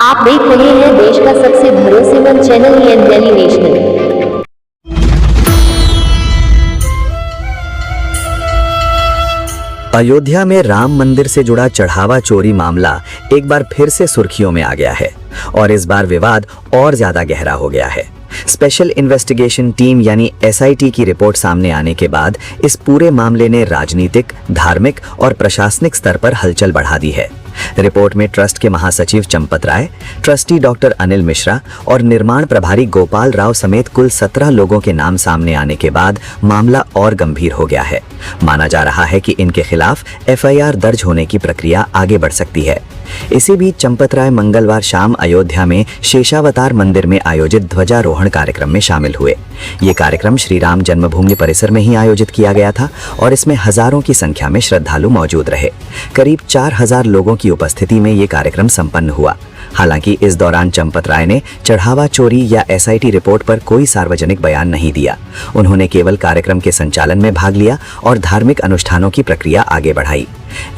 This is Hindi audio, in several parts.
आप देख रहे हैं देश का सबसे भरोसेमंद channel EN Delhi national. Ayodhya में राम मंदिर से जुड़ा चढ़ावा चोरी मामला एक बार फिर से सुर्खियों में आ गया है और इस बार विवाद और ज्यादा गहरा हो गया है। स्पेशल इन्वेस्टिगेशन टीम यानी SIT की रिपोर्ट सामने आने के बाद इस पूरे मामले ने राजनीतिक, धार्मिक और प्रशासनिक स्तर पर हलचल बढ़ा दी है। रिपोर्ट में ट्रस्ट के महासचिव चंपत राय, ट्रस्टी डॉक्टर अनिल मिश्रा और निर्माण प्रभारी गोपाल राव समेत कुल 17 लोगों के नाम सामने आने के बाद मामला और गंभीर हो गया है। माना जा रहा है कि इनके खिलाफ FIR दर्ज होने की प्रक्रिया आगे बढ़ सकती है। इसी बीच चंपत राय मंगलवार शाम अयोध्या में शेषावतार मंदिर में आयोजित ध्वजारोहण कार्यक्रम में शामिल हुए। ये कार्यक्रम श्री राम जन्मभूमि परिसर में ही आयोजित किया गया था और इसमें हजारों की संख्या में श्रद्धालु मौजूद रहे। करीब 4000 लोगों की उपस्थिति में ये कार्यक्रम संपन्न हुआ। हालांकि इस दौरान चंपत राय ने चढ़ावा चोरी या SIT रिपोर्ट पर कोई सार्वजनिक बयान नहीं दिया। उन्होंने केवल कार्यक्रम के संचालन में भाग लिया और धार्मिक अनुष्ठानों की प्रक्रिया आगे बढ़ाई।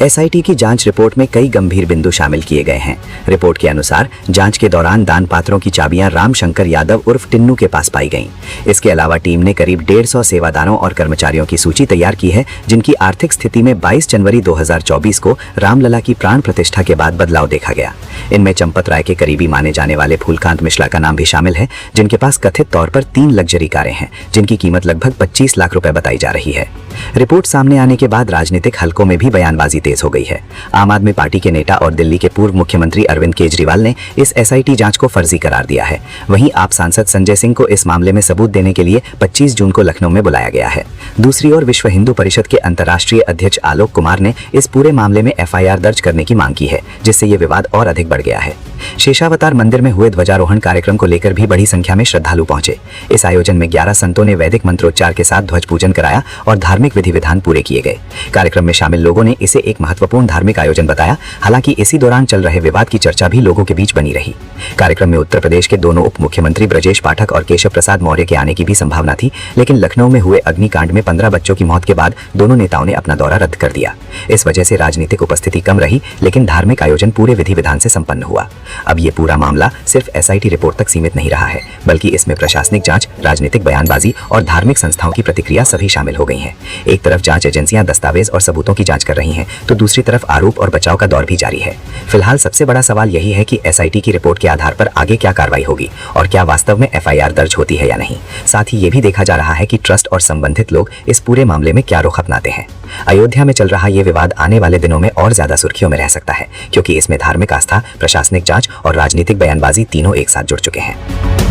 SIT की जांच रिपोर्ट में कई गंभीर बिंदु शामिल किए गए हैं। रिपोर्ट के अनुसार जांच के दौरान दान पात्रों की चाबियां राम शंकर यादव उर्फ टिन्नू के पास पाई गईं। इसके अलावा टीम ने करीब 150 सेवादारों और कर्मचारियों की सूची तैयार की है, जिनकी आर्थिक स्थिति में 22 जनवरी 2024 को रामलला की प्राण प्रतिष्ठा के बाद बदलाव देखा गया। इनमें चंपत राय के करीबी माने जाने वाले फूलकांत मिश्रा का नाम भी शामिल है, जिनके पास कथित तौर पर 3 लग्जरी कारें हैं, जिनकी कीमत लगभग 25 लाख रुपए बताई जा रही है। रिपोर्ट सामने आने के बाद राजनीतिक हलकों में भी बयानबाजी तेज हो गई है। आम आदमी पार्टी के नेता और दिल्ली के पूर्व मुख्यमंत्री अरविंद केजरीवाल ने इस SIT जांच को फर्जी करार दिया है। वहीं आप सांसद संजय सिंह को इस मामले में सबूत देने के लिए 25 जून को लखनऊ में बुलाया गया है। दूसरी ओर विश्व हिंदू परिषद के अंतर्राष्ट्रीय अध्यक्ष आलोक कुमार ने इस पूरे मामले में FIR दर्ज करने की मांग की है, जिससे ये विवाद और अधिक बढ़ गया है। शेषावतार मंदिर में हुए ध्वजारोहण कार्यक्रम को लेकर भी बड़ी संख्या में श्रद्धालु पहुंचे। इस आयोजन में 11 संतों ने वैदिक मंत्रोच्चार के साथ ध्वज पूजन कराया और धार्मिक विधि विधान पूरे किए गए। कार्यक्रम में शामिल लोगों ने इसे एक महत्वपूर्ण धार्मिक आयोजन बताया। हालांकि इसी दौरान चल रहे विवाद की चर्चा भी लोगों के बीच बनी रही। कार्यक्रम में उत्तर प्रदेश के दोनों उप मुख्यमंत्री ब्रजेश पाठक और केशव प्रसाद मौर्य के आने की भी संभावना थी, लेकिन लखनऊ में हुए अग्निकांड में 15 बच्चों की मौत के बाद दोनों नेताओं ने अपना दौरा रद्द कर दिया। इस वजह से राजनीतिक उपस्थिति कम रही, लेकिन धार्मिक आयोजन पूरे विधि विधान से संपन्न हुआ। अब ये पूरा मामला सिर्फ SIT रिपोर्ट तक सीमित नहीं रहा है, बल्कि इसमें प्रशासनिक जांच, राजनीतिक बयानबाजी और धार्मिक संस्थाओं की प्रतिक्रिया सभी शामिल हो गई हैं। एक तरफ जांच एजेंसियां दस्तावेज और सबूतों की जांच कर रही हैं, तो दूसरी तरफ आरोप और बचाव का दौर भी जारी है। फिलहाल सबसे बड़ा सवाल यही है कि SIT की रिपोर्ट के आधार पर आगे क्या कार्रवाई होगी और क्या वास्तव में FIR दर्ज होती है या नहीं। साथ ही ये भी देखा जा रहा है कि ट्रस्ट और संबंधित लोग इस पूरे मामले में क्या रुख अपनाते हैं। अयोध्या में चल रहा ये विवाद आने वाले दिनों में और ज्यादा सुर्खियों में रह सकता है, क्योंकि इसमें धार्मिक आस्था, प्रशासनिक जांच और राजनीतिक बयानबाजी तीनों एक साथ जुड़ चुके हैं।